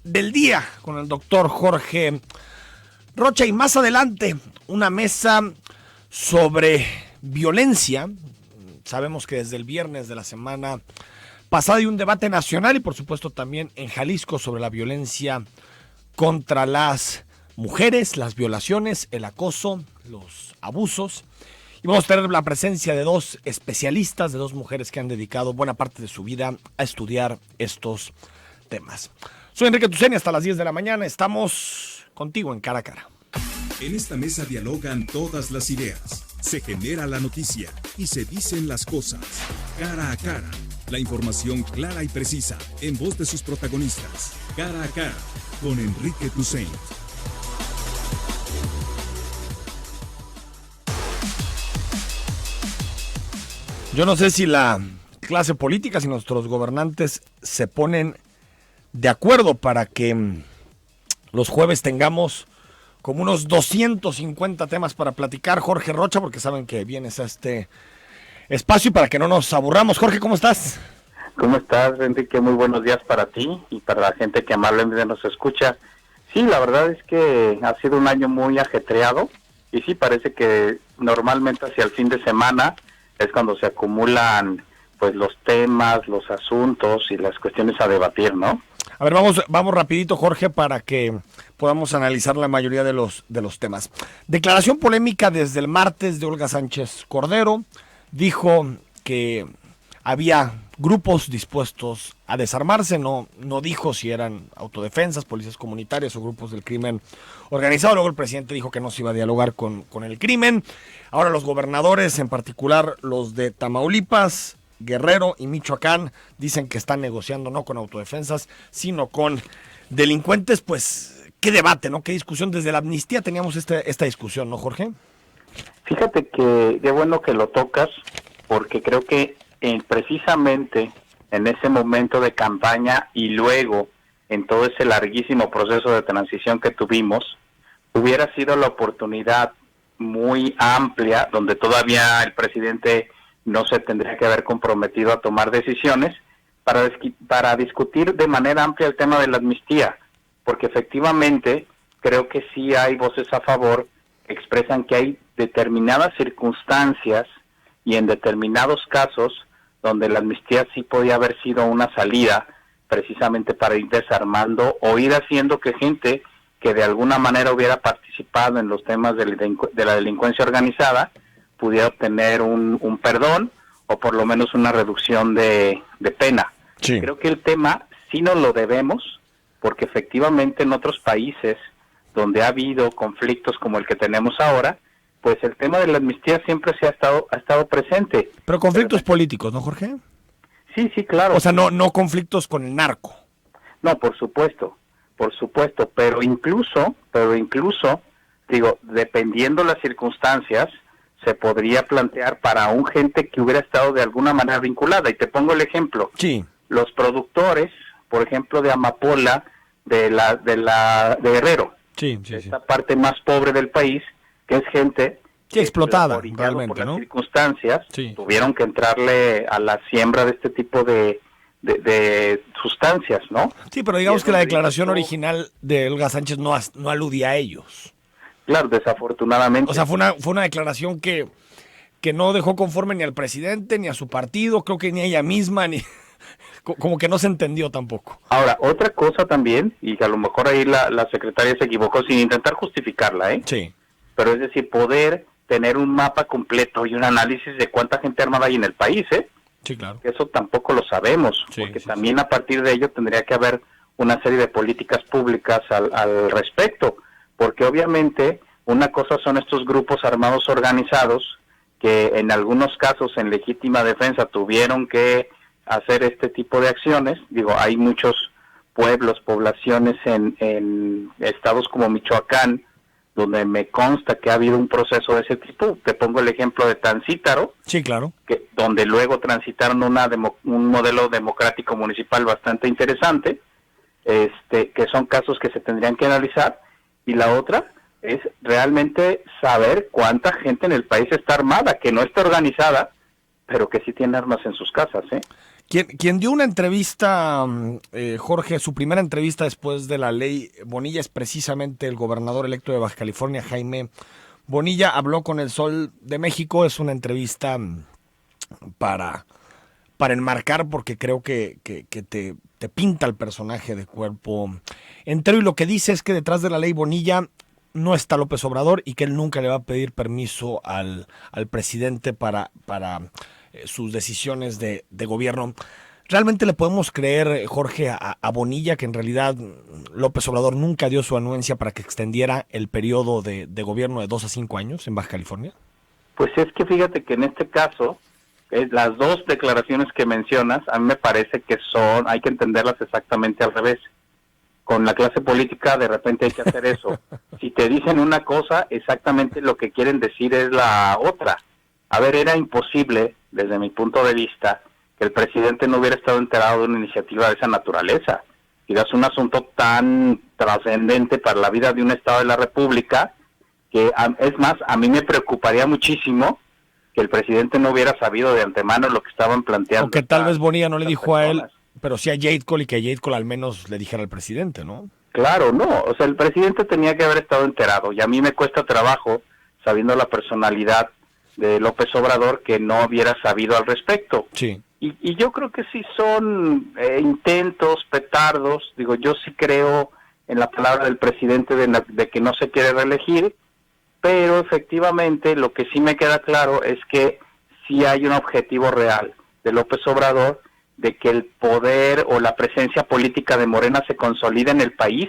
del día con el doctor Jorge Rocha y más adelante una mesa sobre violencia. Sabemos que desde el viernes de la semana pasada hay un debate nacional y por supuesto también en Jalisco sobre la violencia contra las mujeres, las violaciones, el acoso, los abusos. Y vamos a tener la presencia de dos especialistas, de dos mujeres que han dedicado buena parte de su vida a estudiar estos temas. Soy Enrique Tuceni, hasta las 10 de la mañana. Estamos contigo en Cara a Cara. En esta mesa dialogan todas las ideas. Se genera la noticia y se dicen las cosas. Cara a Cara. La información clara y precisa en voz de sus protagonistas. Cara a Cara con Enrique Tuceni. Yo no sé si la clase política, si nuestros gobernantes se ponen de acuerdo para que los jueves tengamos como unos 250 temas para platicar. Jorge Rocha, porque saben que vienes a este espacio y para que no nos aburramos. Jorge, ¿cómo estás? ¿Cómo estás, Enrique? Muy buenos días para ti y para la gente que amablemente nos escucha. Sí, la verdad es que ha sido un año muy ajetreado y sí, parece que normalmente hacia el fin de semana es cuando se acumulan pues los temas, los asuntos y las cuestiones a debatir, ¿no? A ver, vamos rapidito, Jorge, para que podamos analizar la mayoría de los temas. Declaración polémica desde el martes de Olga Sánchez Cordero. Dijo que había grupos dispuestos a desarmarse, no dijo si eran autodefensas, policías comunitarias o grupos del crimen organizado. Luego el presidente dijo que no se iba a dialogar con el crimen. Ahora los gobernadores, en particular los de Tamaulipas, Guerrero y Michoacán, dicen que están negociando no con autodefensas, sino con delincuentes. Pues, qué debate, ¿no? Qué discusión. Desde la amnistía teníamos esta discusión, ¿no, Jorge? Fíjate que qué bueno que lo tocas, porque creo que precisamente en ese momento de campaña y luego en todo ese larguísimo proceso de transición que tuvimos, hubiera sido la oportunidad muy amplia, donde todavía el presidente no se tendría que haber comprometido a tomar decisiones, para discutir de manera amplia el tema de la amnistía, porque efectivamente creo que sí hay voces a favor que expresan que hay determinadas circunstancias y en determinados casos donde la amnistía sí podía haber sido una salida precisamente para ir desarmando o ir haciendo que gente que de alguna manera hubiera participado en los temas de la delincuencia organizada pudiera obtener un perdón o por lo menos una reducción de pena. Sí. Creo que el tema sí nos lo debemos, porque efectivamente en otros países donde ha habido conflictos como el que tenemos ahora, pues el tema de la amnistía siempre ha estado presente. Pero conflictos políticos, ¿no, Jorge? Sí, claro. O sea, no conflictos con el narco. No, por supuesto, pero incluso, digo, dependiendo las circunstancias, se podría plantear para un gente que hubiera estado de alguna manera vinculada. Y te pongo el ejemplo. Sí. Los productores, por ejemplo, de amapola, de Guerrero. Sí. Esta parte más pobre del país, que es gente explotada realmente, por ¿no? Las circunstancias, tuvieron que entrarle a la siembra de este tipo de sustancias, ¿no? Sí, pero digamos que la declaración original de Olga Sánchez no aludía a ellos. Claro, desafortunadamente. O sea, fue una declaración que no dejó conforme ni al presidente, ni a su partido, creo que ni a ella misma, ni como que no se entendió tampoco. Ahora, otra cosa también, y que a lo mejor ahí la secretaria se equivocó sin intentar justificarla, ¿eh? Sí. Pero es decir, poder tener un mapa completo y un análisis de cuánta gente armada hay en el país, ¿eh? Sí, claro. Eso tampoco lo sabemos, porque también a partir de ello tendría que haber una serie de políticas públicas al respecto, porque obviamente una cosa son estos grupos armados organizados que en algunos casos en legítima defensa tuvieron que hacer este tipo de acciones. Digo, hay muchos poblaciones en estados como Michoacán, donde me consta que ha habido un proceso de ese tipo. Te pongo el ejemplo de Tancítaro. Sí, claro. Donde luego transitaron un modelo democrático municipal bastante interesante, que son casos que se tendrían que analizar. Y la otra es realmente saber cuánta gente en el país está armada, que no está organizada, pero que sí tiene armas en sus casas, ¿eh? Quien dio una entrevista, Jorge, su primera entrevista después de la ley Bonilla es precisamente el gobernador electo de Baja California, Jaime Bonilla. Habló con El Sol de México. Es una entrevista para enmarcar, porque creo que te pinta el personaje de cuerpo entero. Y lo que dice es que detrás de la ley Bonilla no está López Obrador y que él nunca le va a pedir permiso al presidente para sus decisiones de gobierno. ¿Realmente le podemos creer, Jorge, a Bonilla que en realidad López Obrador nunca dio su anuencia para que extendiera el periodo de gobierno de 2 a 5 años en Baja California? Pues es que fíjate que en este caso, las dos declaraciones que mencionas, a mí me parece que hay que entenderlas exactamente al revés. Con la clase política de repente hay que hacer eso. Si te dicen una cosa, exactamente lo que quieren decir es la otra. A ver, era imposible, desde mi punto de vista, que el presidente no hubiera estado enterado de una iniciativa de esa naturaleza. Y es un asunto tan trascendente para la vida de un Estado de la República, que es más, a mí me preocuparía muchísimo que el presidente no hubiera sabido de antemano lo que estaban planteando. O que tal vez Bonilla no le dijo a él, pero sí a Jade Cole, y que Jade Cole al menos le dijera al presidente, ¿no? Claro, no. O sea, el presidente tenía que haber estado enterado. Y a mí me cuesta trabajo, sabiendo la personalidad de López Obrador, que no hubiera sabido al respecto. Sí. Y yo creo que sí son intentos, petardos. Digo, yo sí creo en la palabra del presidente de que no se quiere reelegir, pero efectivamente lo que sí me queda claro es que sí hay un objetivo real de López Obrador de que el poder o la presencia política de Morena se consolide en el país,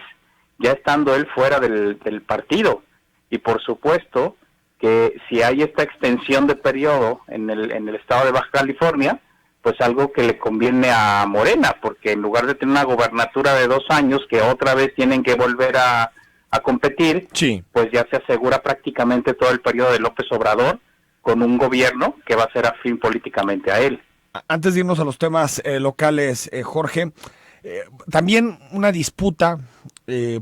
ya estando él fuera del partido. Y por supuesto que si hay esta extensión de periodo en el estado de Baja California, pues algo que le conviene a Morena, porque en lugar de tener una gobernatura de 2 años que otra vez tienen que volver a competir, sí, pues ya se asegura prácticamente todo el periodo de López Obrador con un gobierno que va a ser afín políticamente a él. Antes de irnos a los temas locales, Jorge, también una disputa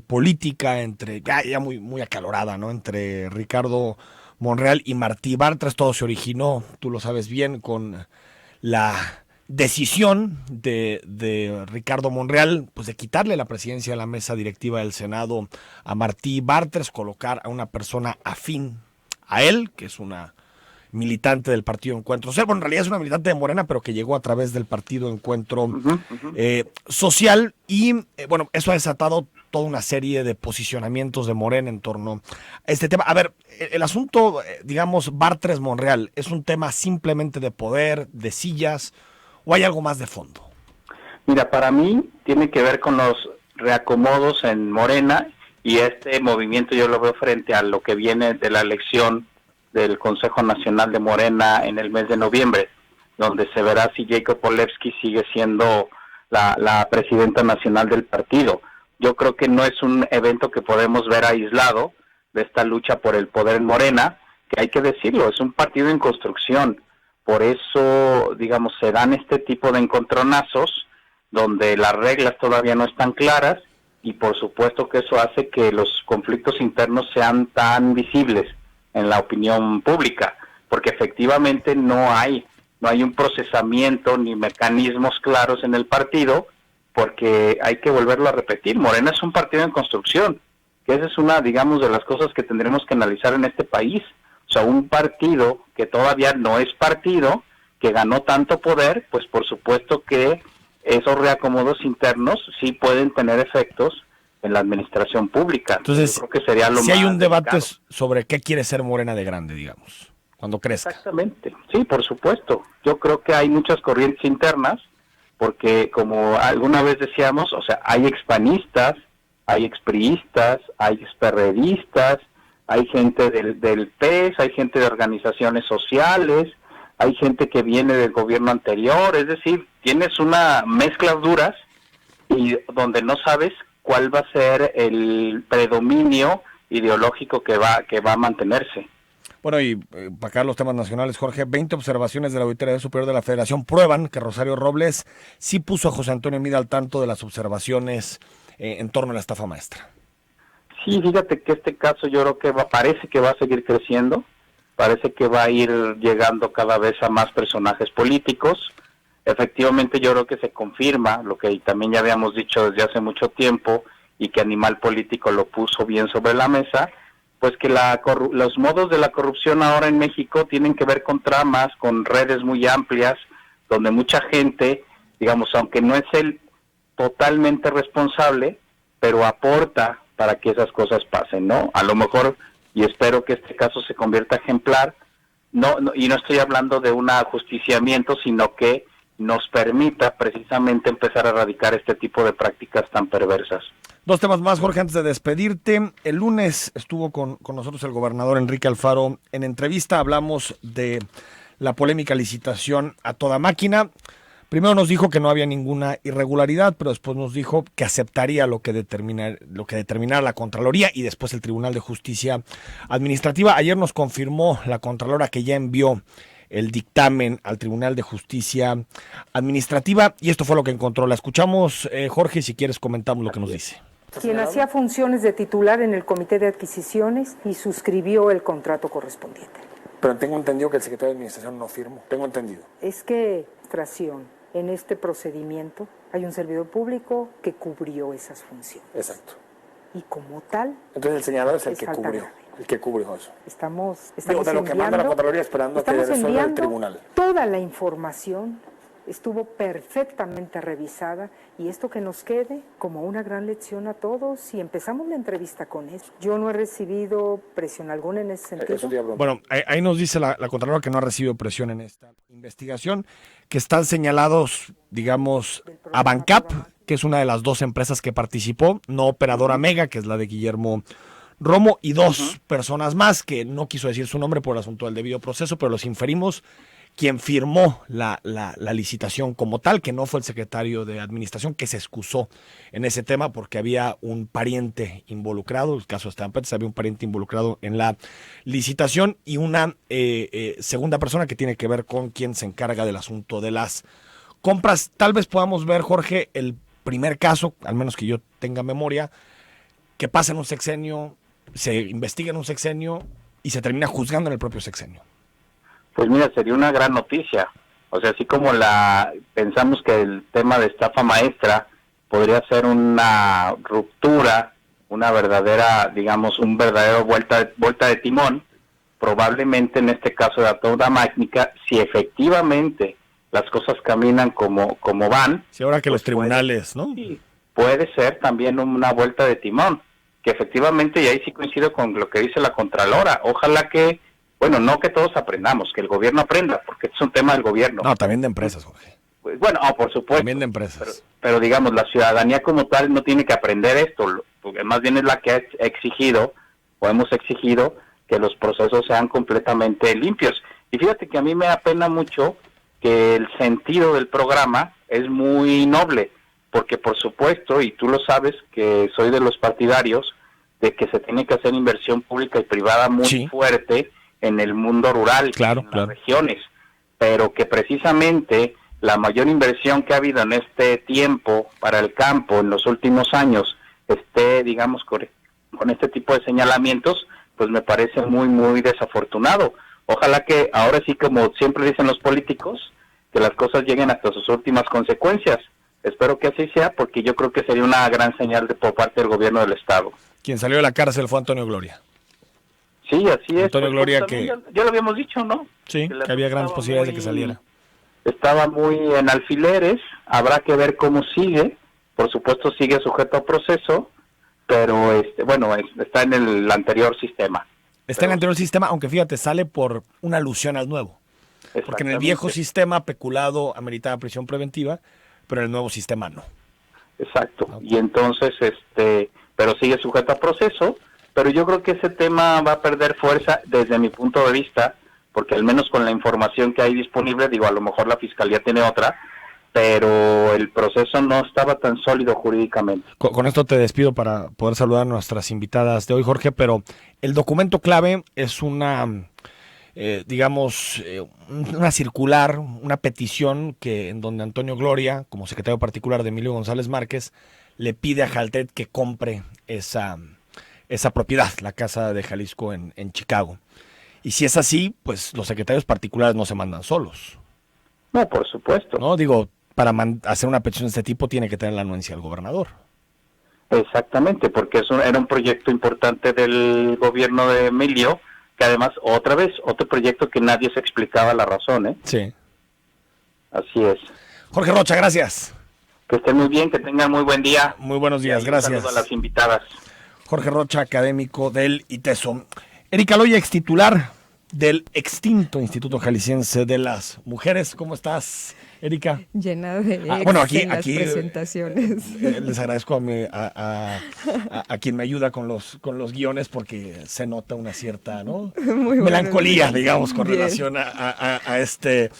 política entre, ya muy acalorada, ¿no?, entre Ricardo Monreal y Martí Bartres. Todo se originó, tú lo sabes bien, con la decisión de Ricardo Monreal, pues de quitarle la presidencia de la mesa directiva del Senado a Martí Bartres, colocar a una persona afín a él, que es una militante del partido Encuentro Social. Bueno, en realidad es una militante de Morena, pero que llegó a través del partido Encuentro Social. Y bueno, eso ha desatado toda una serie de posicionamientos de Morena en torno a este tema. A ver, el asunto, digamos, Bartres-Monreal, ¿es un tema simplemente de poder, de sillas, o hay algo más de fondo? Mira, para mí tiene que ver con los reacomodos en Morena, y este movimiento yo lo veo frente a lo que viene de la elección del Consejo Nacional de Morena en el mes de noviembre, donde se verá si Jacob Polevsky sigue siendo la presidenta nacional del partido. Yo creo que no es un evento que podemos ver aislado de esta lucha por el poder en Morena, que hay que decirlo, es un partido en construcción. Por eso, digamos, se dan este tipo de encontronazos donde las reglas todavía no están claras, y por supuesto que eso hace que los conflictos internos sean tan visibles en la opinión pública, porque efectivamente no hay un procesamiento ni mecanismos claros en el partido, porque hay que volverlo a repetir, Morena es un partido en construcción, que esa es una, digamos, de las cosas que tendremos que analizar en este país. O sea, un partido que todavía no es partido, que ganó tanto poder, pues por supuesto que esos reacomodos internos sí pueden tener efectos en la administración pública. Entonces, yo creo que sería lo si más hay un debate delicado sobre qué quiere ser Morena de grande, digamos, cuando crezca. Exactamente, sí, por supuesto. Yo creo que hay muchas corrientes internas, porque como alguna vez decíamos, o sea, hay expanistas, hay expriistas, hay experredistas, hay gente del PES, hay gente de organizaciones sociales, hay gente que viene del gobierno anterior, es decir, tienes una mezcla duras y donde no sabes cuál va a ser el predominio ideológico que va a mantenerse. Bueno, y para acá los temas nacionales, Jorge, 20 observaciones de la Auditoría Superior de la Federación prueban que Rosario Robles sí puso a José Antonio Meade al tanto de las observaciones en torno a la estafa maestra. Sí, fíjate que este caso yo creo que parece que va a seguir creciendo, parece que va a ir llegando cada vez a más personajes políticos. efectivamente yo creo que se confirma lo que también ya habíamos dicho desde hace mucho tiempo y que Animal Político lo puso bien sobre la mesa, pues que los modos de la corrupción ahora en México tienen que ver con tramas, con redes muy amplias, donde mucha gente, digamos, aunque no es el totalmente responsable, pero aporta para que esas cosas pasen, ¿no? A lo mejor, y espero que este caso se convierta ejemplar, y no estoy hablando de un ajusticiamiento, sino que nos permita precisamente empezar a erradicar este tipo de prácticas tan perversas. Dos temas más, Jorge, antes de despedirte. El lunes estuvo con nosotros el gobernador Enrique Alfaro en entrevista. Hablamos de la polémica licitación a toda máquina. Primero nos dijo que no había ninguna irregularidad, pero después nos dijo que aceptaría lo que determinara la Contraloría y después el Tribunal de Justicia Administrativa. Ayer nos confirmó la Contralora que ya envió el dictamen al Tribunal de Justicia Administrativa y esto fue lo que encontró. La escuchamos, Jorge, si quieres comentamos lo que nos dice. Quien hacía funciones de titular en el Comité de Adquisiciones y suscribió el contrato correspondiente. Pero tengo entendido que el secretario de Administración no firmó. Tengo entendido. Es que, en este procedimiento hay un servidor público que cubrió esas funciones. Exacto. Y como tal... Entonces el señalador es el que cubrió. grave. El que cubrió eso. Estamos de lo que manda la Contraloría esperando que resuelva el tribunal. Toda la información estuvo perfectamente revisada y esto que nos quede como una gran lección a todos y empezamos la entrevista con eso. Yo no he recibido presión alguna en ese sentido. Bueno, ahí nos dice la Contralora que no ha recibido presión en esta investigación, que están señalados, digamos, a Bancap, que es una de las dos empresas que participó, no Operadora Mega, que es la de Guillermo Romo, y dos personas más, que no quiso decir su nombre por el asunto del debido proceso, pero los inferimos, quien firmó la licitación como tal, que no fue el secretario de Administración, que se excusó en ese tema porque había un pariente involucrado, el caso de Esteban Pérez, había un pariente involucrado en la licitación y una segunda persona que tiene que ver con quien se encarga del asunto de las compras. Tal vez podamos ver, Jorge, el primer caso, al menos que yo tenga memoria, que pasa en un sexenio, se investiga en un sexenio y se termina juzgando en el propio sexenio. Pues mira, sería una gran noticia. O sea, así como pensamos que el tema de estafa maestra podría ser una ruptura, una verdadera, digamos, un verdadero vuelta de timón, probablemente en este caso de toda máquina, si efectivamente las cosas caminan como van. Sí, ahora que pues los tribunales, ¿no? Sí, puede ser también una vuelta de timón, que efectivamente, y ahí sí coincido con lo que dice la Contralora, ojalá que, bueno, no que todos aprendamos, que el gobierno aprenda, porque es un tema del gobierno. No, también de empresas, Jorge. Pues, bueno, por supuesto. También de empresas. Pero digamos, la ciudadanía como tal no tiene que aprender esto, porque más bien es la que ha exigido, o hemos exigido, que los procesos sean completamente limpios. Y fíjate que a mí me apena mucho que el sentido del programa es muy noble, porque por supuesto, y tú lo sabes, que soy de los partidarios de que se tiene que hacer inversión pública y privada muy fuerte en el mundo rural, en las regiones, pero que precisamente la mayor inversión que ha habido en este tiempo para el campo en los últimos años esté, digamos, con este tipo de señalamientos, pues me parece muy, muy desafortunado. Ojalá que ahora sí, como siempre dicen los políticos, que las cosas lleguen hasta sus últimas consecuencias. Espero que así sea, porque yo creo que sería una gran señal por parte del gobierno del Estado. Quien salió de la cárcel fue Antonio Gloria. Sí, así es. Antonio Gloria que... Ya lo habíamos dicho, ¿no? Sí, que había grandes posibilidades de que saliera. Estaba muy en alfileres, habrá que ver cómo sigue. Por supuesto sigue sujeto a proceso, pero está en el anterior sistema. Está en el anterior sistema, aunque fíjate, sale por una alusión al nuevo. Porque en el viejo sistema peculado ameritaba prisión preventiva, pero en el nuevo sistema no. Exacto. Y entonces, pero sigue sujeto a proceso, pero yo creo que ese tema va a perder fuerza desde mi punto de vista, porque al menos con la información que hay disponible, digo, a lo mejor la Fiscalía tiene otra, pero el proceso no estaba tan sólido jurídicamente. Con esto te despido para poder saludar a nuestras invitadas de hoy, Jorge, pero el documento clave es una una circular, una petición en donde Antonio Gloria, como secretario particular de Emilio González Márquez, le pide a Jaltet que compre esa propiedad, la casa de Jalisco en Chicago. Y si es así, pues los secretarios particulares no se mandan solos. No, por supuesto. ¿no? Digo, para hacer una petición de este tipo tiene que tener la anuencia del gobernador. Exactamente, porque era un proyecto importante del gobierno de Emilio, que además, otra vez, otro proyecto que nadie se explicaba la razón, ¿eh? Sí. Así es. Jorge Rocha, gracias. Que estén muy bien, que tengan muy buen día. Muy buenos días, Y gracias. un saludo a las invitadas. Jorge Rocha, académico del ITESO. Erika Loya, extitular del extinto Instituto Jalisciense de las Mujeres. ¿Cómo estás, Erika? Llena de bueno, en las aquí presentaciones. Les agradezco a quien me ayuda con los guiones porque se nota una cierta, ¿no? Muy melancolía, bueno. digamos, con Bien. relación a este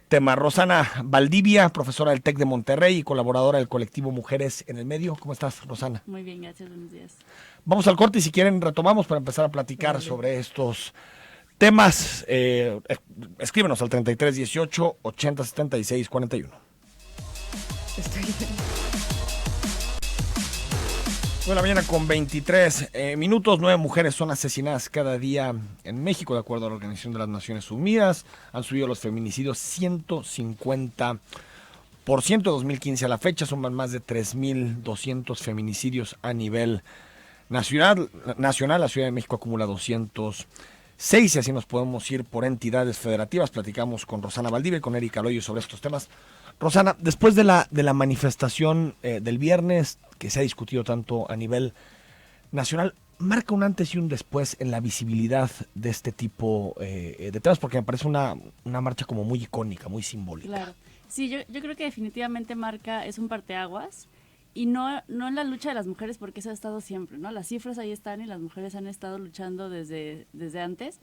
tema. Rosana Valdivia, profesora del TEC de Monterrey y colaboradora del colectivo Mujeres en el Medio. ¿Cómo estás, Rosana? Muy bien, gracias, buenos días. Vamos al corte y si quieren retomamos para empezar a platicar sobre estos temas. Escríbenos al 33 18 80 76 41. Estoy bien. 9 de la mañana con 23 minutos. 9 mujeres son asesinadas cada día en México, de acuerdo a la Organización de las Naciones Unidas. Han subido los feminicidios 150%. De 2015 a la fecha suman más de 3.200 feminicidios a nivel nacional. La Ciudad de México acumula 206 y así nos podemos ir por entidades federativas. Platicamos con Rosana Valdivia y con Erika Loyo sobre estos temas. Rosana, después de la manifestación del viernes, que se ha discutido tanto a nivel nacional, marca un antes y un después en la visibilidad de este tipo de temas, porque me parece una marcha como muy icónica, muy simbólica. Claro. Sí, yo creo que definitivamente es un parteaguas, y no en la lucha de las mujeres, porque eso ha estado siempre, ¿no? Las cifras ahí están y las mujeres han estado luchando desde antes,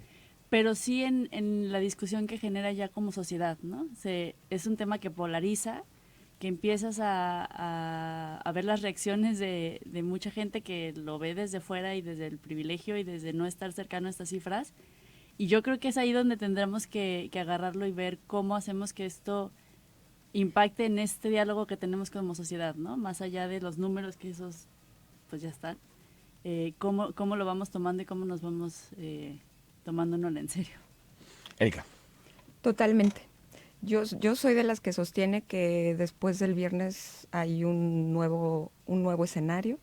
pero sí en la discusión que genera ya como sociedad, ¿no? Es un tema que polariza, que empiezas a ver las reacciones de mucha gente que lo ve desde fuera y desde el privilegio y desde no estar cercano a estas cifras, y yo creo que es ahí donde tendremos que agarrarlo y ver cómo hacemos que esto impacte en este diálogo que tenemos como sociedad, ¿no? Más allá de los números, que esos pues ya están, cómo lo vamos tomando y cómo nos vamos tomándonos en serio. Erika. Totalmente. Yo soy de las que sostiene que después del viernes hay un nuevo escenario.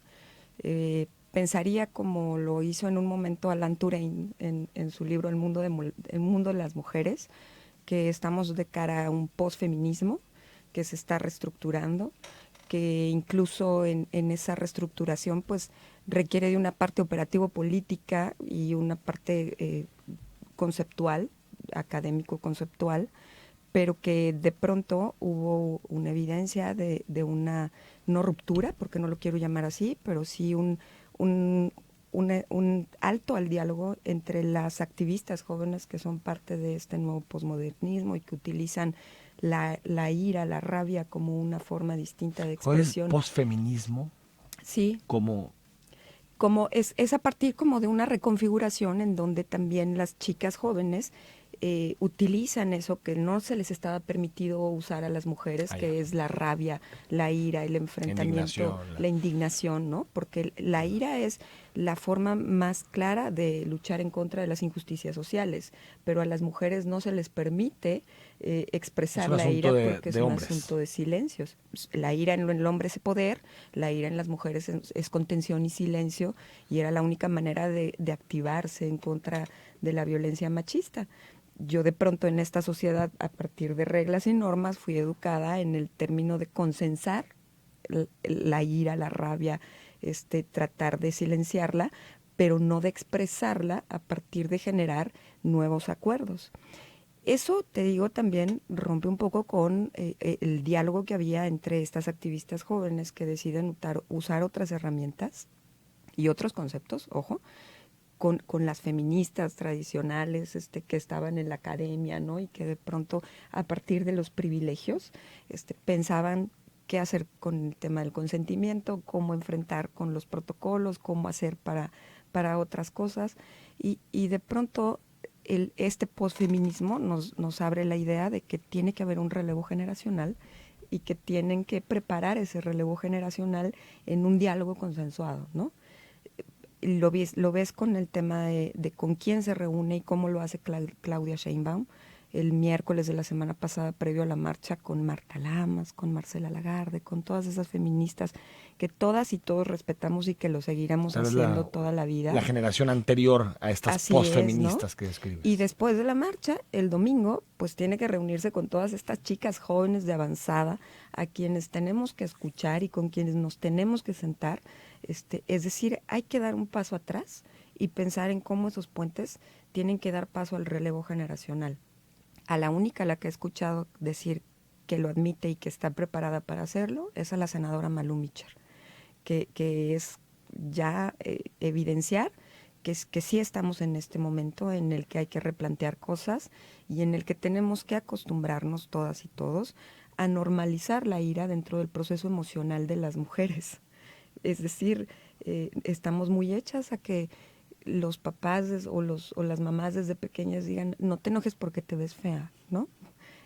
Pensaría como lo hizo en un momento Alan Turing en su libro El mundo de las mujeres, que estamos de cara a un posfeminismo que se está reestructurando, que incluso en esa reestructuración pues requiere de una parte operativo-política y una parte conceptual, académico-conceptual, pero que de pronto hubo una evidencia de una no ruptura, porque no lo quiero llamar así, pero sí un alto al diálogo entre las activistas jóvenes que son parte de este nuevo posmodernismo y que utilizan la ira, la rabia como una forma distinta de expresión. Posfeminismo. Sí. Como es a partir como de una reconfiguración en donde también las chicas jóvenes utilizan eso que no se les estaba permitido usar a las mujeres, que es la rabia, la ira, el enfrentamiento, la indignación, ¿no? Porque la ira es la forma más clara de luchar en contra de las injusticias sociales, pero a las mujeres no se les permite expresar la ira porque es un asunto de silencios. La ira en el hombre es poder, la ira en las mujeres es contención y silencio, y era la única manera de activarse en contra de la violencia machista. Yo de pronto en esta sociedad, a partir de reglas y normas, fui educada en el término de consensar la ira, la rabia, tratar de silenciarla, pero no de expresarla a partir de generar nuevos acuerdos. Eso, te digo, también rompe un poco con el diálogo que había entre estas activistas jóvenes que deciden usar otras herramientas y otros conceptos, ojo, con las feministas tradicionales que estaban en la academia, ¿no? Y que de pronto, a partir de los privilegios, pensaban qué hacer con el tema del consentimiento, cómo enfrentar con los protocolos, cómo hacer para otras cosas. Y de pronto este posfeminismo nos abre la idea de que tiene que haber un relevo generacional y que tienen que preparar ese relevo generacional en un diálogo consensuado, ¿no? Lo ves con el tema de con quién se reúne y cómo lo hace Claudia Sheinbaum. el miércoles de la semana pasada previo a la marcha con Marta Lamas, con Marcela Lagarde, con todas esas feministas que todas y todos respetamos y que lo seguiremos Tal vez haciendo toda la vida. La generación anterior a estas Así postfeministas es, ¿no? que describes. Y después de la marcha, el domingo, pues tiene que reunirse con todas estas chicas jóvenes de avanzada a quienes tenemos que escuchar y con quienes nos tenemos que sentar. Es decir, hay que dar un paso atrás y pensar en cómo esos puentes tienen que dar paso al relevo generacional. A la única a la que he escuchado decir que lo admite y que está preparada para hacerlo es a la senadora Malú Micher, que es ya evidenciar que sí estamos en este momento en el que hay que replantear cosas y en el que tenemos que acostumbrarnos todas y todos a normalizar la ira dentro del proceso emocional de las mujeres. Es decir, estamos muy hechas a que los papás o las mamás desde pequeñas digan, no te enojes porque te ves fea, ¿no?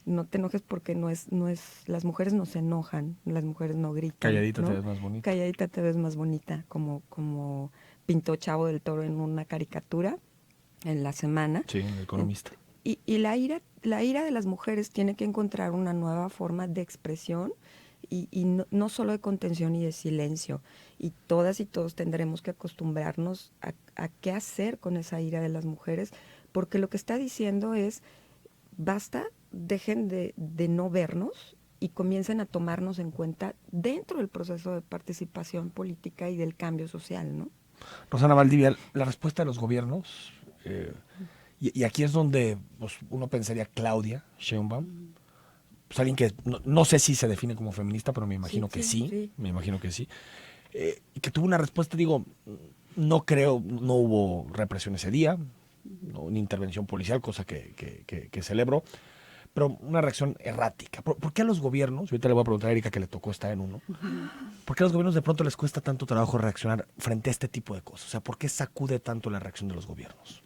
No te enojes porque las mujeres no se enojan, las mujeres no gritan. Calladita, ¿no? te ves más bonita. Calladita te ves más bonita, como pintó Chavo del Toro en una caricatura en La Semana. Sí, El Economista. Y la ira de las mujeres tiene que encontrar una nueva forma de expresión y no solo de contención y de silencio. Y todas y todos tendremos que acostumbrarnos a qué hacer con esa ira de las mujeres, porque lo que está diciendo es, basta, dejen de no vernos y comiencen a tomarnos en cuenta dentro del proceso de participación política y del cambio social, ¿no? Rosana Valdivia, la respuesta de los gobiernos, y aquí es donde pues, uno pensaría Claudia Sheinbaum, pues alguien que no sé si se define como feminista, pero me imagino que sí, me imagino que sí, y que tuvo una respuesta, digo, no hubo represión ese día, no, una intervención policial, cosa que celebro, pero una reacción errática. ¿Por qué a los gobiernos, ahorita le voy a preguntar a Erika que le tocó estar en uno, por qué a los gobiernos de pronto les cuesta tanto trabajo reaccionar frente a este tipo de cosas? O sea, ¿por qué sacude tanto la reacción de los gobiernos?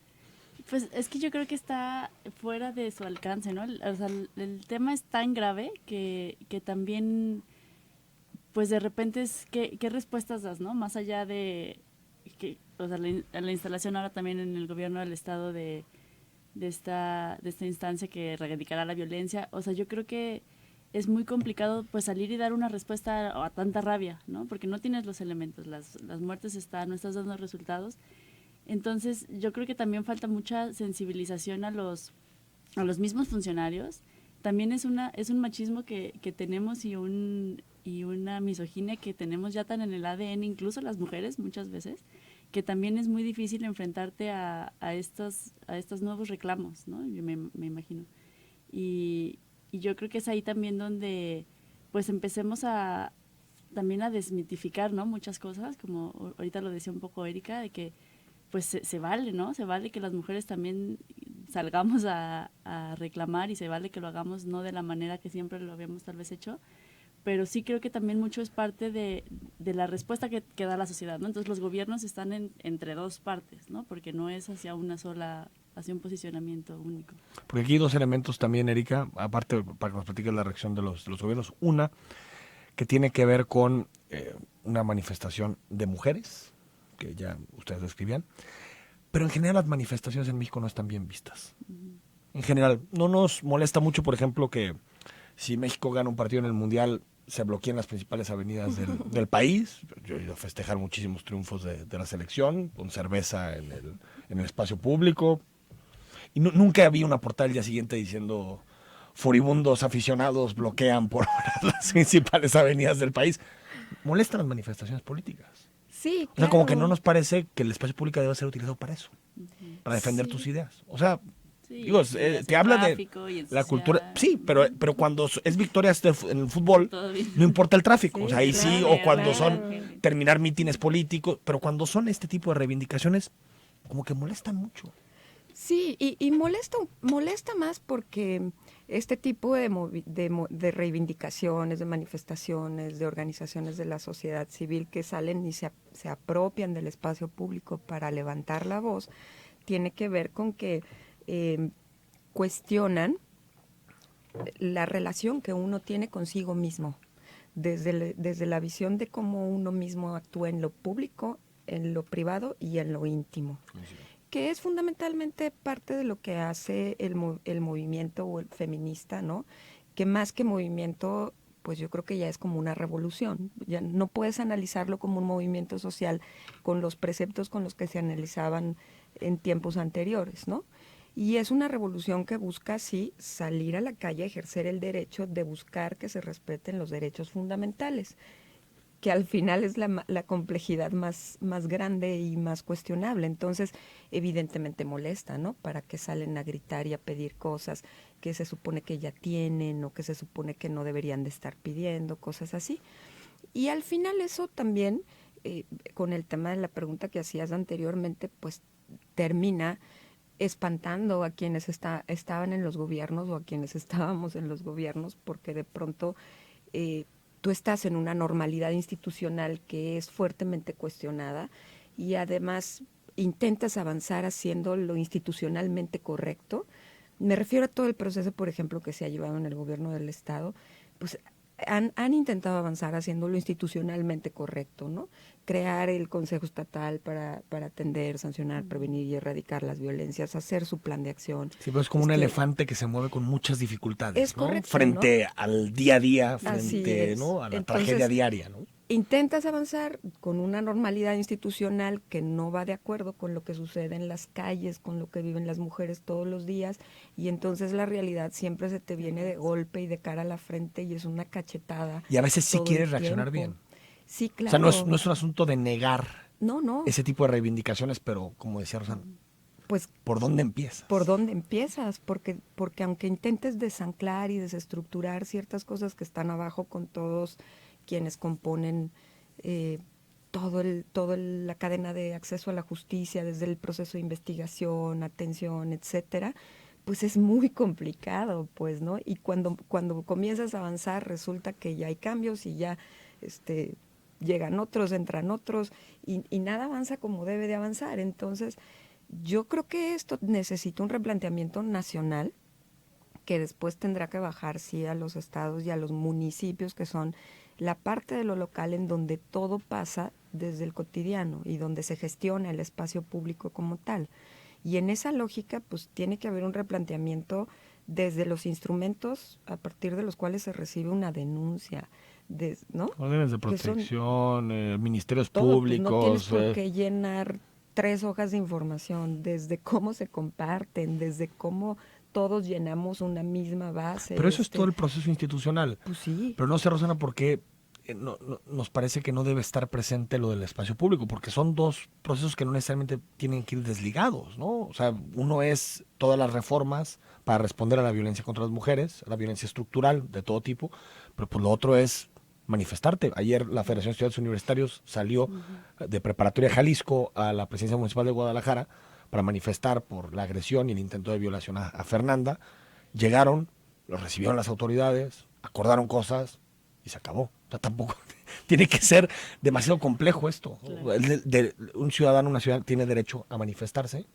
Pues es que yo creo que está fuera de su alcance, ¿no? O sea, el tema es tan grave que también, pues de repente es, ¿qué respuestas das, no? Más allá de, o sea, la instalación ahora también en el gobierno del estado de esta instancia que erradicará la violencia. O sea, yo creo que es muy complicado pues salir y dar una respuesta a tanta rabia, ¿no? Porque no tienes los elementos, las muertes no estás dando resultados. Entonces, yo creo que también falta mucha sensibilización a los mismos funcionarios. También es un machismo que tenemos y una misoginia que tenemos ya tan en el ADN, incluso las mujeres muchas veces, que también es muy difícil enfrentarte a estos nuevos reclamos, ¿no? Yo me imagino. Y yo creo que es ahí también donde pues empecemos también a desmitificar, ¿no? Muchas cosas, como ahorita lo decía un poco Erika, de que pues se vale, ¿no? Se vale que las mujeres también salgamos a reclamar y se vale que lo hagamos no de la manera que siempre lo habíamos tal vez hecho, pero sí creo que también mucho es parte de la respuesta que da la sociedad, ¿no? Entonces los gobiernos están entre dos partes, ¿no? Porque no es hacia una sola, hacia un posicionamiento único. Porque aquí hay dos elementos también, Erika, aparte para que nos platiques la reacción de los gobiernos. Una, que tiene que ver con una manifestación de mujeres, que ya ustedes describían, pero en general las manifestaciones en México no están bien vistas. En general, no nos molesta mucho, por ejemplo, que si México gana un partido en el Mundial, se bloquean las principales avenidas del país. Yo he ido a festejar muchísimos triunfos de la selección, con cerveza en el espacio público, y nunca había una portada el día siguiente diciendo furibundos aficionados bloquean por las principales avenidas del país. Molestan las manifestaciones políticas. Sí, claro. O sea, como que no nos parece que el espacio público debe ser utilizado para eso, para defender tus ideas. O sea, digo, te habla de la cultura. Sí, pero cuando es victorias en el fútbol, no importa el tráfico. Sí, o sea, ahí claro, sí, o cuando son terminar mítines políticos, pero cuando son este tipo de reivindicaciones, como que molestan mucho. Sí, y molesta más porque este tipo de reivindicaciones, de manifestaciones, de organizaciones de la sociedad civil que salen y se apropian del espacio público para levantar la voz, tiene que ver con que cuestionan la relación que uno tiene consigo mismo, desde la visión de cómo uno mismo actúa en lo público, en lo privado y en lo íntimo. que es fundamentalmente parte de lo que hace el movimiento o el feminista, ¿no? Que más que movimiento, pues yo creo que ya es como una revolución. Ya no puedes analizarlo como un movimiento social con los preceptos con los que se analizaban en tiempos anteriores, ¿no? Y es una revolución que busca, sí, salir a la calle, ejercer el derecho de buscar que se respeten los derechos fundamentales, que al final es la complejidad más grande y más cuestionable. Entonces, evidentemente molesta, ¿no? ¿Para qué salen a gritar y a pedir cosas que se supone que ya tienen o que se supone que no deberían de estar pidiendo, cosas así? Y al final eso también, con el tema de la pregunta que hacías anteriormente, pues termina espantando a quienes estaban en los gobiernos o a quienes estábamos en los gobiernos, porque de pronto tú estás en una normalidad institucional que es fuertemente cuestionada y además intentas avanzar haciendo lo institucionalmente correcto. Me refiero a todo el proceso, por ejemplo, que se ha llevado en el gobierno del Estado, pues han intentado avanzar haciendo lo institucionalmente correcto, ¿no? Crear el Consejo Estatal para atender, sancionar, prevenir y erradicar las violencias, hacer su plan de acción. Sí, pero es como un elefante que se mueve con muchas dificultades, es ¿no? correcto, Frente al día a día, Así frente, es. ¿no? A la Entonces, tragedia diaria, ¿no? Intentas avanzar con una normalidad institucional que no va de acuerdo con lo que sucede en las calles, con lo que viven las mujeres todos los días, y entonces la realidad siempre se te viene de golpe y de cara a la frente y es una cachetada. Y a veces sí todo quieres el reaccionar tiempo. bien. Sí, claro. O sea, no es un asunto de negar No. ese tipo de reivindicaciones, pero como decía Rosana, Pues, ¿por dónde empiezas? ¿por dónde empiezas? Porque aunque intentes desanclar y desestructurar ciertas cosas que están abajo con todos quienes componen la cadena de acceso a la justicia, desde el proceso de investigación, atención, etcétera, pues es muy complicado, pues, ¿no? Y cuando comienzas a avanzar resulta que ya hay cambios y ya llegan otros, entran otros y nada avanza como debe de avanzar. Entonces, yo creo que esto necesita un replanteamiento nacional que después tendrá que bajar, sí, a los estados y a los municipios, que son la parte de lo local en donde todo pasa desde el cotidiano y donde se gestiona el espacio público como tal. Y en esa lógica, pues tiene que haber un replanteamiento desde los instrumentos a partir de los cuales se recibe una denuncia, ¿no? Órdenes de Que son protección, ministerios todo, públicos. pues no tienes por qué llenar 3 hojas de información, desde cómo se comparten, desde cómo todos llenamos una misma base. Pero eso es todo el proceso institucional. Pues sí. Pero no sé, Rosana, por qué nos parece que no debe estar presente lo del espacio público, porque son dos procesos que no necesariamente tienen que ir desligados, ¿no? O sea, uno es todas las reformas para responder a la violencia contra las mujeres, a la violencia estructural de todo tipo, pero pues lo otro es manifestarte. Ayer la Federación de Estudiantes Universitarios salió de Preparatoria Jalisco a la Presidencia Municipal de Guadalajara para manifestar por la agresión y el intento de violación a Fernanda. Llegaron, los recibieron las autoridades, acordaron cosas y se acabó. O sea, tampoco tiene que ser demasiado complejo esto. Claro. Un ciudadano, una ciudad tiene derecho a manifestarse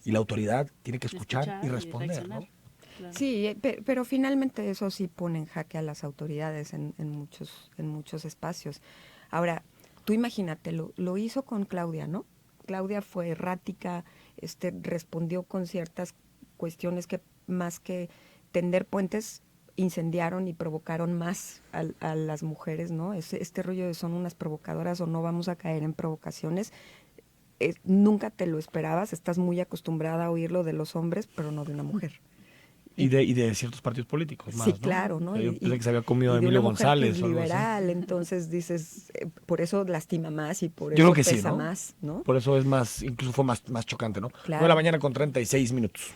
y la autoridad tiene que escuchar y y responder, reaccionar. ¿no? Claro. Sí, pero finalmente eso sí pone en jaque a las autoridades en muchos espacios. Ahora, tú imagínate, lo hizo con Claudia, ¿no? Claudia fue errática, respondió con ciertas cuestiones que más que tender puentes incendiaron y provocaron más a las mujeres, ¿no? Este rollo de son unas provocadoras o no vamos a caer en provocaciones, nunca te lo esperabas, estás muy acostumbrada a oírlo de los hombres, pero no de una mujer. Y de ciertos partidos políticos más, Sí, ¿no? claro, ¿no? Yo pensé que se había comido a y de Emilio una mujer González que es o algo así. liberal, entonces dices, por eso lastima más y por Yo eso creo que sí, pesa ¿no? más, ¿no? Por eso es más, incluso fue más chocante, ¿no? Claro. 9 de la mañana con 36 minutos.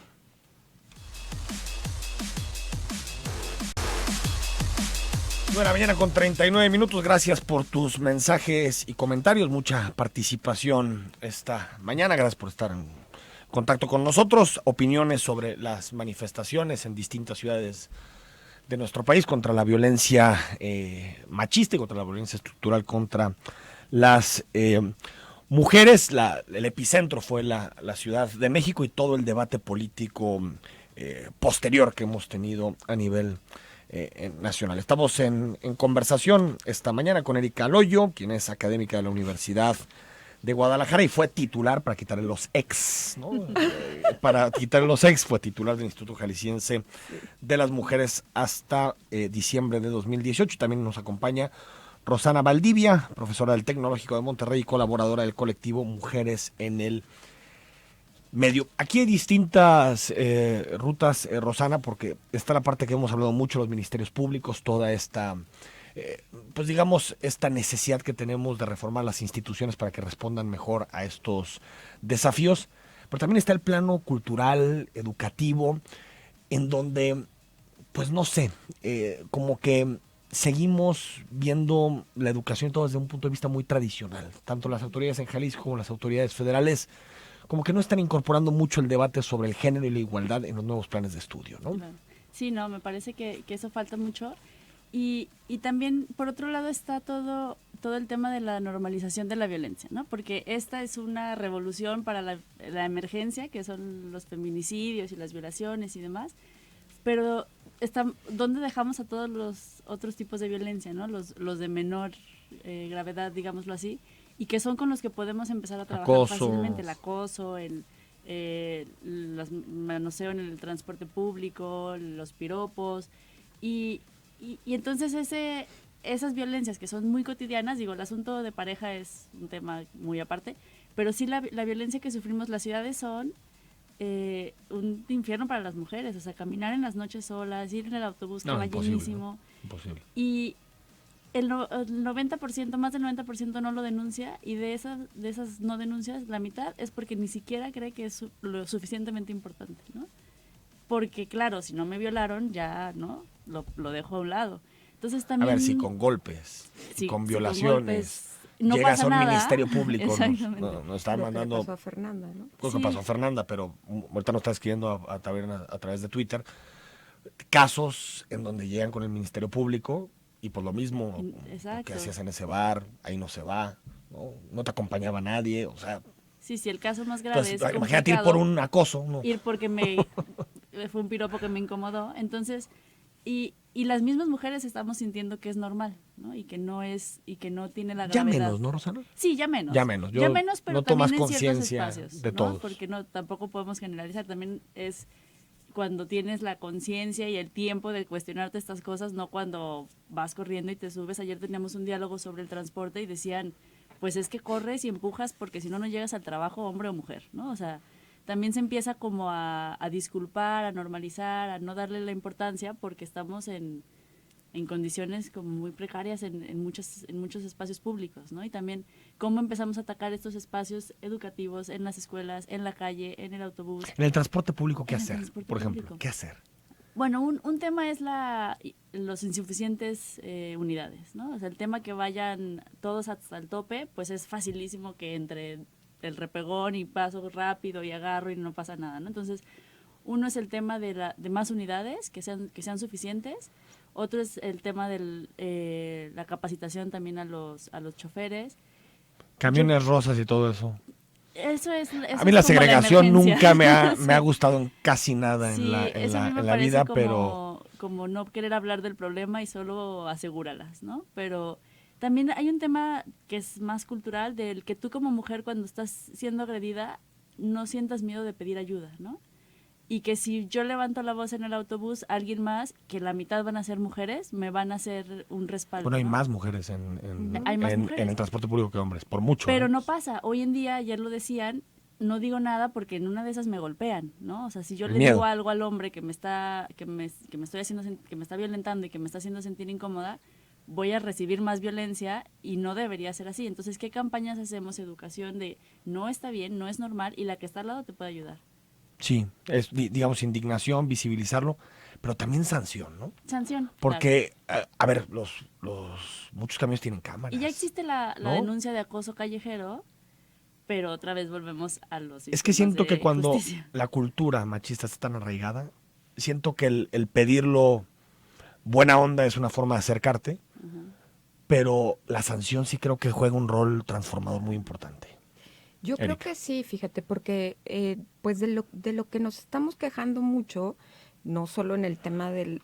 Bueno, la mañana con 39 minutos. Gracias por tus mensajes y comentarios. Mucha participación esta mañana. Gracias por estar en contacto con nosotros. Opiniones sobre las manifestaciones en distintas ciudades de nuestro país contra la violencia machista y contra la violencia estructural contra las mujeres. El epicentro fue la Ciudad de México y todo el debate político posterior que hemos tenido a nivel nacional. Estamos en conversación esta mañana con Erika Loyo, quien es académica de la Universidad de Guadalajara y fue titular para quitarle los ex, ¿no? Para quitarle los ex fue titular del Instituto Jalisciense de las Mujeres hasta diciembre de 2018. También nos acompaña Rosana Valdivia, profesora del Tecnológico de Monterrey y colaboradora del colectivo Mujeres en el Medio. Aquí hay distintas rutas, Rosana, porque está la parte que hemos hablado mucho, los ministerios públicos, toda esta, pues digamos, esta necesidad que tenemos de reformar las instituciones para que respondan mejor a estos desafíos. Pero también está el plano cultural, educativo, en donde, pues no sé, como que seguimos viendo la educación todo desde un punto de vista muy tradicional. Tanto las autoridades en Jalisco como las autoridades federales como que no están incorporando mucho el debate sobre el género y la igualdad en los nuevos planes de estudio, ¿no? Claro. Sí, no, me parece que eso falta mucho. Y también, por otro lado, está todo el tema de la normalización de la violencia, ¿no? Porque esta es una revolución para la emergencia, que son los feminicidios y las violaciones y demás, pero ¿dónde dejamos a todos los otros tipos de violencia, ¿no? Los de menor gravedad, digámoslo así, y que son con los que podemos empezar a trabajar fácilmente, el acoso, el manoseo en el transporte público, los piropos, y entonces esas violencias que son muy cotidianas, digo, el asunto de pareja es un tema muy aparte, pero sí la violencia que sufrimos las ciudades son un infierno para las mujeres, o sea, caminar en las noches solas, ir en el autobús que va llenísimo. Imposible. Y el 90%, más del 90% no lo denuncia, y de esas no denuncias, la mitad es porque ni siquiera cree que es lo suficientemente importante, ¿no? Porque claro, si no me violaron, ya, ¿no? Lo dejo a un lado. Entonces también... A ver, si con golpes, sí, con si violaciones, con golpes, no llegas pasa a un nada. ministerio público, nos está Lo mandando... que le pasó a Fernanda, ¿no? Lo que pasó a Fernanda, pero ahorita nos está escribiendo a través de Twitter, casos en donde llegan con el ministerio público y por lo mismo, que hacías en ese bar, ahí no se va, no te acompañaba nadie, o sea... Sí, el caso más grave entonces, es imagínate ir por un acoso, ¿no? Ir porque fue un piropo que me incomodó, entonces, y las mismas mujeres estamos sintiendo que es normal, ¿no? Y que no tiene la gravedad. Ya menos, ¿no, Rosana? Sí, ya menos. Ya menos. Ya menos, pero no también tomas en ciertos conciencia espacios, de ¿no? todos. Porque tampoco podemos generalizar, también es cuando tienes la conciencia y el tiempo de cuestionarte estas cosas, no cuando vas corriendo y te subes. Ayer teníamos un diálogo sobre el transporte y decían, pues es que corres y empujas porque si no, no llegas al trabajo, hombre o mujer, ¿no? O sea, también se empieza como a disculpar, a normalizar, a no darle la importancia porque estamos en condiciones como muy precarias en muchos espacios públicos, ¿no? Y también cómo empezamos a atacar estos espacios educativos en las escuelas, en la calle, en el autobús. En el transporte público, ¿qué hacer? Por ejemplo, público. ¿qué hacer? Bueno, un tema es los insuficientes unidades, ¿no? O sea, el tema que vayan todos hasta el tope, pues es facilísimo que entre el repegón y paso rápido y agarro y no pasa nada, ¿no? Entonces, uno es el tema de más unidades que sean suficientes. Otro es el tema de la capacitación también a los choferes. Camiones rosas y todo eso. Eso a mí la segregación nunca me ha sí. gustado en casi nada en la vida, pero... Como no querer hablar del problema y solo asegúralas, ¿no? Pero también hay un tema que es más cultural, del que tú como mujer cuando estás siendo agredida no sientas miedo de pedir ayuda, ¿no? Y que si yo levanto la voz en el autobús, alguien más, que la mitad van a ser mujeres, me van a hacer un respaldo. Bueno, hay ¿no? más mujeres en el transporte público que hombres, por mucho. Pero no pasa. Hoy en día, ayer lo decían, no digo nada porque en una de esas me golpean, ¿no? O sea, si yo le digo algo al hombre que me está violentando y que me está haciendo sentir incómoda, voy a recibir más violencia y no debería ser así. Entonces, ¿qué campañas hacemos? Educación de no está bien, no es normal y la que está al lado te puede ayudar. Sí, es, digamos, indignación, visibilizarlo, pero también sanción, ¿no? Sanción. Porque, claro. A ver, muchos camiones tienen cámaras. Y ya existe la denuncia de acoso callejero, pero otra vez volvemos a los... Es que siento que cuando justicia. La cultura machista está tan arraigada, siento que el pedirlo buena onda es una forma de acercarte, pero la sanción sí creo que juega un rol transformador muy importante. Yo creo que sí, fíjate, porque pues de lo que nos estamos quejando mucho, no solo en el tema de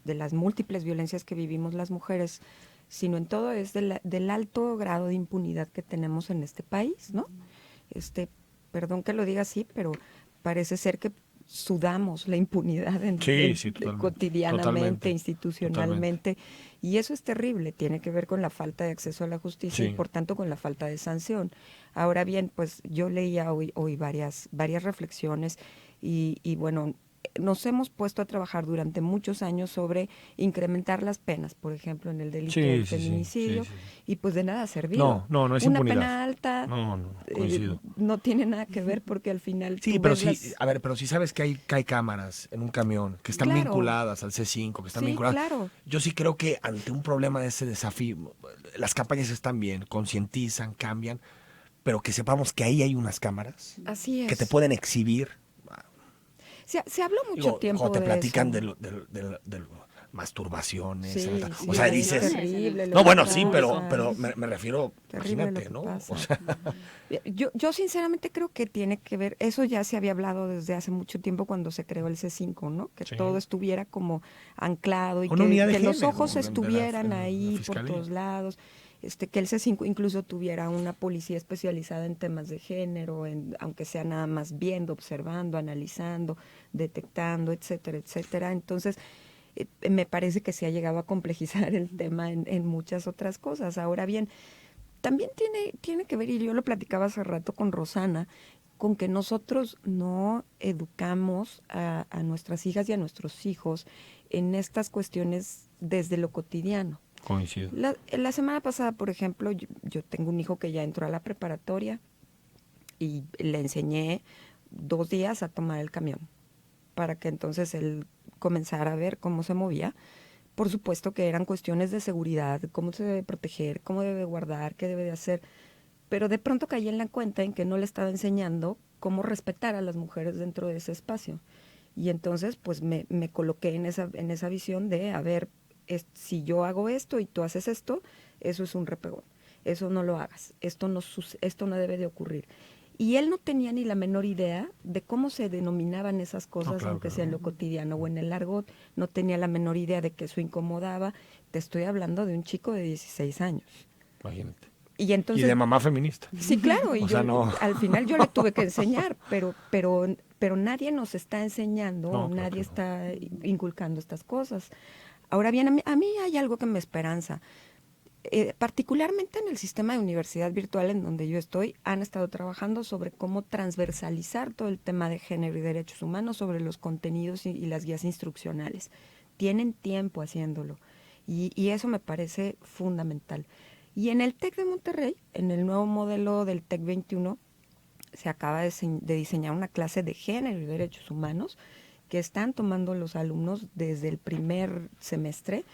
las múltiples violencias que vivimos las mujeres, sino en todo es del alto grado de impunidad que tenemos en este país, ¿no? Perdón que lo diga así, pero parece ser que sudamos la impunidad cotidianamente, totalmente, institucionalmente, y eso es terrible, tiene que ver con la falta de acceso a la justicia y por tanto con la falta de sanción. Ahora bien, pues yo leía hoy varias reflexiones y bueno, nos hemos puesto a trabajar durante muchos años sobre incrementar las penas, por ejemplo, en el delito del feminicidio, y pues de nada ha servido. No es una impunidad. Pena alta coincido. no tiene nada que ver porque al final sí, pero sí, a ver, pero si sabes que hay cámaras en un camión que están vinculadas al C5, que están vinculadas. Claro. Yo sí creo que ante un problema de ese desafío, las campañas están bien, concientizan, cambian, pero que sepamos que ahí hay unas cámaras Así es. que te pueden exhibir. Se habló mucho tiempo cuando te platican eso. de masturbaciones. Sí, o sea, dices... terrible, no, bueno, sí, pero me refiero... Imagínate, ¿no? O sea. Yo sinceramente creo que tiene que ver... Eso ya se había hablado desde hace mucho tiempo cuando se creó el C5, ¿no? Que todo estuviera como anclado y que los ojos estuvieran ahí por todos lados. Que el C5 incluso tuviera una policía especializada en temas de género, aunque sea nada más viendo, observando, analizando, detectando, etcétera, etcétera. Entonces, me parece que se ha llegado a complejizar el tema en muchas otras cosas. Ahora bien, también tiene que ver, y yo lo platicaba hace rato con Rosana, con que nosotros no educamos a nuestras hijas y a nuestros hijos en estas cuestiones desde lo cotidiano. Coincido. La semana pasada, por ejemplo, yo tengo un hijo que ya entró a la preparatoria y le enseñé 2 días a tomar el camión para que entonces él comenzara a ver cómo se movía. Por supuesto que eran cuestiones de seguridad, cómo se debe proteger, cómo debe guardar, qué debe de hacer, pero de pronto caí en la cuenta en que no le estaba enseñando cómo respetar a las mujeres dentro de ese espacio. Y entonces pues me coloqué en esa visión de, a ver, si yo hago esto y tú haces esto, eso es un repegón, eso no lo hagas, esto no debe de ocurrir. Y él no tenía ni la menor idea de cómo se denominaban esas cosas, aunque sea en lo cotidiano o en el argot, no tenía la menor idea de que eso incomodaba. Te estoy hablando de un chico de 16 años. Imagínate. Y entonces, de mamá feminista. Sí, claro, y al final yo le tuve que enseñar, pero nadie nos está enseñando, nadie está inculcando estas cosas. Ahora bien, a mí hay algo que me esperanza. Particularmente en el sistema de universidad virtual en donde yo estoy, han estado trabajando sobre cómo transversalizar todo el tema de género y derechos humanos sobre los contenidos y las guías instruccionales. Tienen tiempo haciéndolo y eso me parece fundamental. Y en el TEC de Monterrey, en el nuevo modelo del TEC 21, se acaba de diseñar una clase de género y derechos humanos que están tomando los alumnos desde el primer semestre.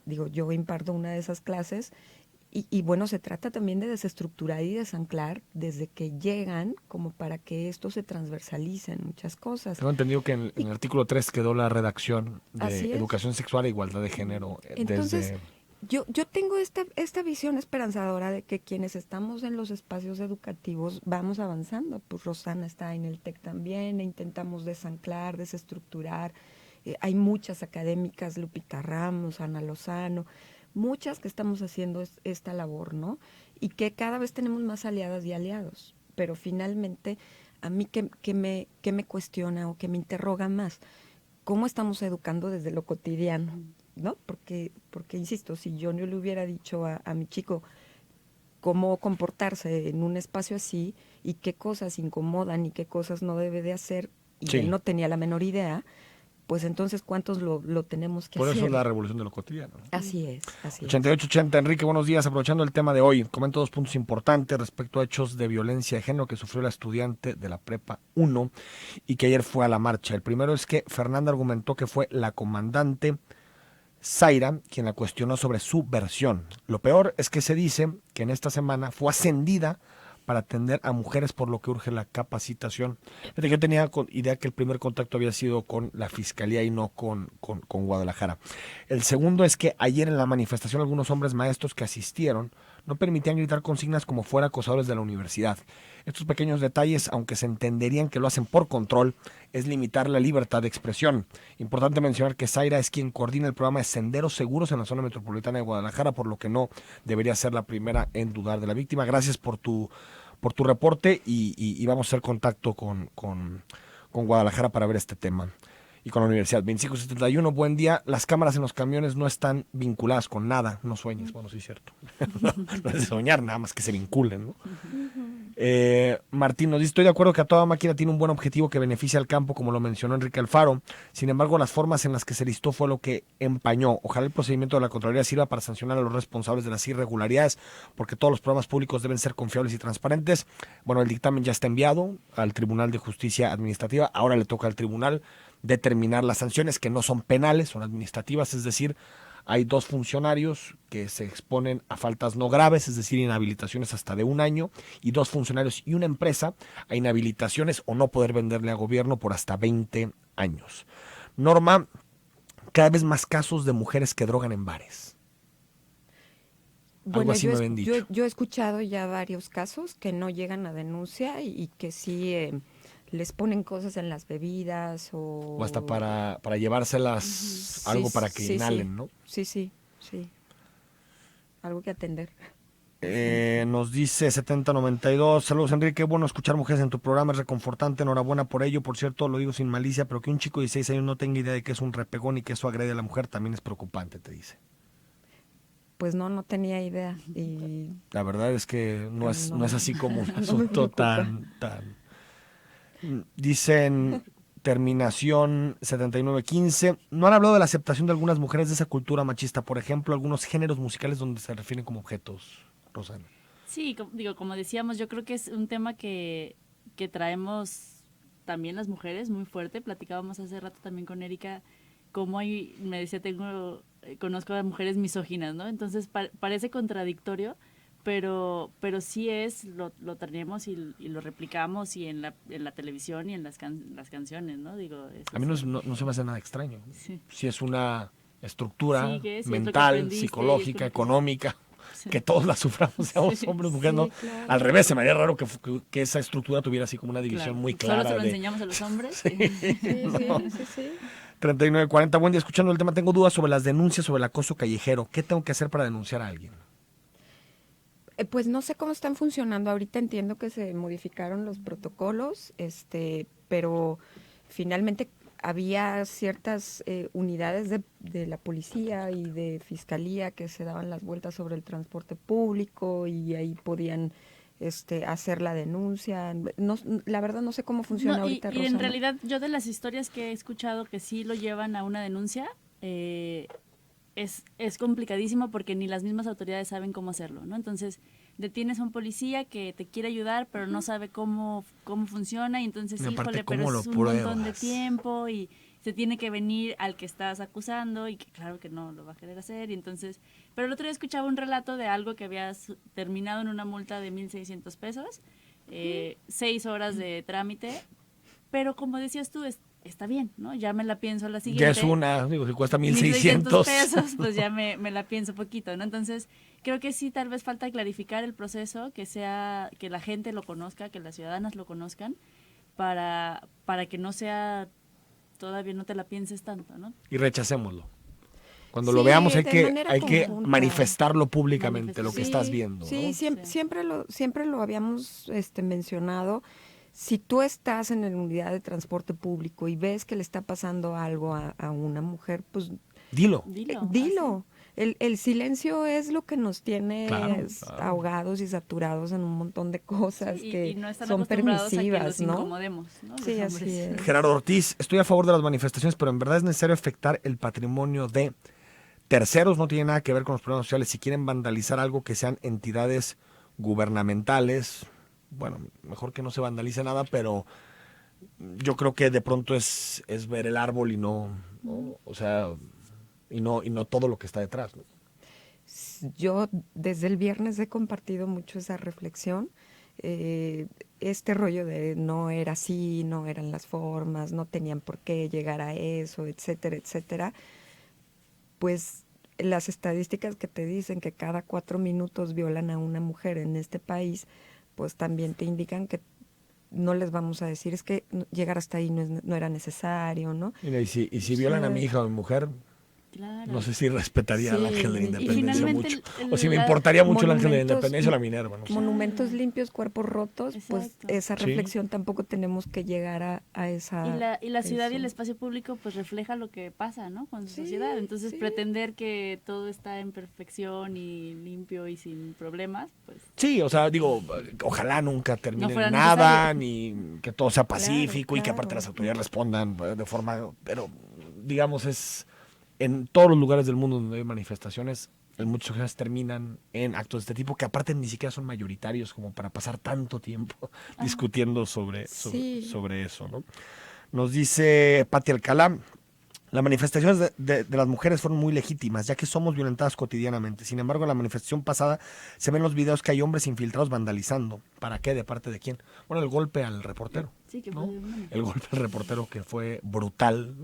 Yo imparto una de esas clases y bueno, se trata también de desestructurar y desanclar desde que llegan, como para que esto se transversalice en muchas cosas. Tengo entendido que en el artículo 3 quedó la redacción de educación sexual e igualdad de género. Entonces, yo tengo esta visión esperanzadora de que quienes estamos en los espacios educativos vamos avanzando. Pues Rosana está en el TEC también, e intentamos desanclar, desestructurar. Hay muchas académicas, Lupita Ramos, Ana Lozano, muchas que estamos haciendo esta labor, ¿no? Y que cada vez tenemos más aliadas y aliados. Pero finalmente, a mí que me cuestiona o que me interroga más, ¿cómo estamos educando desde lo cotidiano? ¿No? Porque insisto, si yo no le hubiera dicho a mi chico cómo comportarse en un espacio así y qué cosas incomodan y qué cosas no debe de hacer, y él no tenía la menor idea, pues entonces ¿cuántos lo tenemos que hacer? Por eso es la revolución de lo cotidiano, ¿no? Así es. 8880, Enrique, buenos días. Aprovechando el tema de hoy, comento 2 puntos importantes respecto a hechos de violencia de género que sufrió la estudiante de la Prepa 1 y que ayer fue a la marcha. El primero es que Fernanda argumentó que fue la comandante Zaira quien la cuestionó sobre su versión. Lo peor es que se dice que en esta semana fue ascendida para atender a mujeres, por lo que urge la capacitación. Fíjate, yo tenía idea que el primer contacto había sido con la Fiscalía y no con Guadalajara. El segundo es que ayer en la manifestación algunos hombres maestros que asistieron no permitían gritar consignas como fuera acosadores de la universidad. Estos pequeños detalles, aunque se entenderían que lo hacen por control, es limitar la libertad de expresión. Importante mencionar que Zaira es quien coordina el programa de Senderos Seguros en la zona metropolitana de Guadalajara, por lo que no debería ser la primera en dudar de la víctima. Gracias por tu reporte y vamos a hacer contacto con Guadalajara para ver este tema. Y con la universidad. 2571, buen día. Las cámaras en los camiones no están vinculadas con nada. No sueñes. Bueno, sí es cierto. No es de soñar, nada más que se vinculen, ¿no? Martín nos dice, estoy de acuerdo que a toda máquina tiene un buen objetivo que beneficia al campo, como lo mencionó Enrique Alfaro. Sin embargo, las formas en las que se listó fue lo que empañó. Ojalá el procedimiento de la Contraloría sirva para sancionar a los responsables de las irregularidades, porque todos los programas públicos deben ser confiables y transparentes. Bueno, el dictamen ya está enviado al Tribunal de Justicia Administrativa. Ahora le toca al tribunal determinar las sanciones, que no son penales, son administrativas, es decir, hay 2 funcionarios que se exponen a faltas no graves, es decir, inhabilitaciones hasta de 1 año, y 2 funcionarios y una empresa a inhabilitaciones o no poder venderle a gobierno por hasta 20 años. Norma, cada vez más casos de mujeres que drogan en bares. Bueno, Algo así me habían dicho. yo he escuchado ya varios casos que no llegan a denuncia y que sí les ponen cosas en las bebidas o hasta para llevárselas algo para que inhalen, ¿no? Sí. Algo que atender. Nos dice 7092, saludos Enrique, bueno escuchar mujeres en tu programa, es reconfortante, enhorabuena por ello, por cierto, lo digo sin malicia, pero que un chico de 16 años no tenga idea de que es un repegón y que eso agrede a la mujer también es preocupante, te dice. Pues no tenía idea. Y la verdad es que no es así como un no asunto tan... Dicen terminación 7915, no han hablado de la aceptación de algunas mujeres de esa cultura machista, por ejemplo, algunos géneros musicales donde se refieren como objetos, Rosana. Sí, como decíamos, yo creo que es un tema que traemos también las mujeres muy fuerte. Platicábamos hace rato también con Erika, como me decía, conozco a mujeres misóginas, ¿no? Entonces parece contradictorio, pero sí lo tenemos y lo replicamos y en la televisión y en las canciones, ¿no? Digo, a mí no se me hace nada extraño. Sí. Si es una estructura sí, mental, psicológica, económica, sí, que todos la suframos, seamos hombres, mujeres, ¿no? Claro. Al revés, se me haría raro que esa estructura tuviera así como una división muy clara. Solo se lo enseñamos a los hombres. Sí. 3940, buen día, escuchando el tema, tengo dudas sobre las denuncias sobre el acoso callejero. ¿Qué tengo que hacer para denunciar a alguien? Pues no sé cómo están funcionando. Ahorita entiendo que se modificaron los protocolos, pero finalmente había ciertas unidades de la policía y de fiscalía que se daban las vueltas sobre el transporte público y ahí podían hacer la denuncia. No, la verdad no sé cómo funciona ahorita, y en realidad yo de las historias que he escuchado que sí lo llevan a una denuncia, es complicadísimo porque ni las mismas autoridades saben cómo hacerlo, ¿no? Entonces detienes a un policía que te quiere ayudar pero no sabe cómo funciona y entonces, híjole, pero es un montón de tiempo y se tiene que venir al que estás acusando y que claro que no lo va a querer hacer y entonces... Pero el otro día escuchaba un relato de algo que había terminado en una multa de 1,600 pesos, 6 horas de trámite, pero como decías tú, está bien, ¿no? Ya me la pienso a la siguiente. Ya es si cuesta 1,600 pesos, pues ya me la pienso poquito, ¿no? Entonces, creo que sí, tal vez falta clarificar el proceso, que la gente lo conozca, que las ciudadanas lo conozcan, para que no sea, todavía no te la pienses tanto, ¿no? Y rechacémoslo. Cuando lo veamos hay que manifestarlo públicamente, lo que estás viendo, ¿no? Sí, siempre lo habíamos mencionado. Si tú estás en la unidad de transporte público y ves que le está pasando algo a una mujer, pues dilo. El silencio es lo que nos tiene ahogados y saturados en un montón de cosas que no están son permisivas, a que los incomodemos, ¿no? Sí, así es. Gerardo Ortiz, estoy a favor de las manifestaciones, pero en verdad es necesario afectar el patrimonio de terceros, no tiene nada que ver con los problemas sociales. Si quieren vandalizar algo, que sean entidades gubernamentales, bueno, mejor que no se vandalice nada, pero yo creo que de pronto es ver el árbol y no todo lo que está detrás, ¿no? Yo desde el viernes he compartido mucho esa reflexión, este rollo de no era así, no eran las formas, no tenían por qué llegar a eso, etcétera, etcétera. Pues las estadísticas que te dicen que cada 4 minutos violan a una mujer en este país, pues también te indican que no les vamos a decir, es que llegar hasta ahí no era necesario, ¿no? Mira, y si violan a mi hija o mi mujer, Claro. no sé si respetaría al ángel de la Y independencia finalmente mucho. O si me importaría mucho el ángel de la monumentos- independencia o la Minerva. No sé. Monumentos limpios, cuerpos rotos, pues Exacto. esa Sí. reflexión tampoco tenemos que llegar a esa... Y la ciudad y el eso. espacio público pues refleja lo que pasa, ¿no? Con su Sí, sociedad. Entonces sí. pretender que todo está en perfección y limpio y sin problemas, pues Sí, o sea, digo, ojalá nunca termine No fuera en nada, necesario. ni que todo sea pacífico y que claro. aparte las autoridades respondan de forma, pero digamos es en todos los lugares del mundo donde hay manifestaciones, en muchas ocasiones terminan en actos de este tipo que aparte ni siquiera son mayoritarios como para pasar tanto tiempo discutiendo sobre Sí. eso, ¿no? Nos dice Pati Alcalá, las manifestaciones de las mujeres fueron muy legítimas, ya que somos violentadas cotidianamente. Sin embargo, en la manifestación pasada se ven los videos que hay hombres infiltrados vandalizando. ¿Para qué? ¿De parte de quién? Bueno, el golpe al reportero. sí que ¿no? fue de una mujer. El golpe al reportero que fue brutal,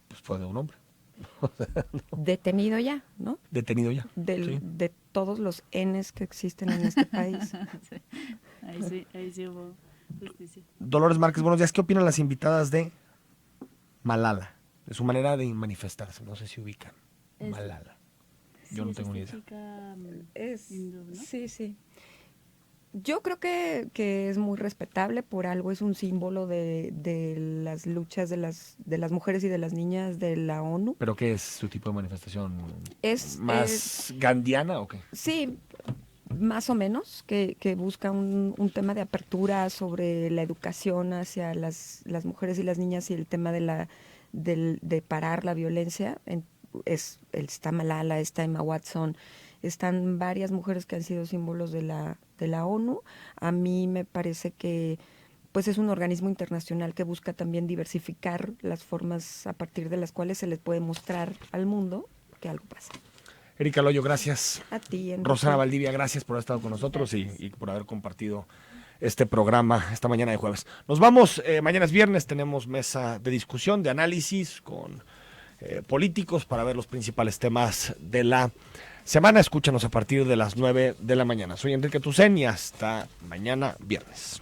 pues fue de un hombre. Detenido ya, ¿no? Detenido ya. Sí. De todos los Ns que existen en este país. Ahí sí hubo justicia. Dolores Márquez, buenos días. ¿Qué opinan las invitadas de Malala? De su manera de manifestarse. No sé si ubican. Es- Malala. Sí, Yo no es tengo ni esta idea. chica, Es, hindú, ¿no? sí. Yo creo que es muy respetable, por algo es un símbolo de las luchas de las mujeres y de las niñas de la ONU. ¿Pero qué es su tipo de manifestación? Es ¿Más gandiana o qué? Sí, más o menos, que busca un tema de apertura sobre la educación hacia las mujeres y las niñas y el tema de parar la violencia. Está Malala, está Emma Watson, están varias mujeres que han sido símbolos de la ONU. A mí me parece que pues es un organismo internacional que busca también diversificar las formas a partir de las cuales se les puede mostrar al mundo que algo pasa. Erika Loyo, gracias. A ti, Enrique. Rosana Valdivia, gracias por haber estado con nosotros y por haber compartido este programa esta mañana de jueves. Nos vamos, mañana es viernes, tenemos mesa de discusión, de análisis con políticos para ver los principales temas de la semana. Escúchanos a partir de las 9 de la mañana. Soy Enrique Tucen y hasta mañana viernes.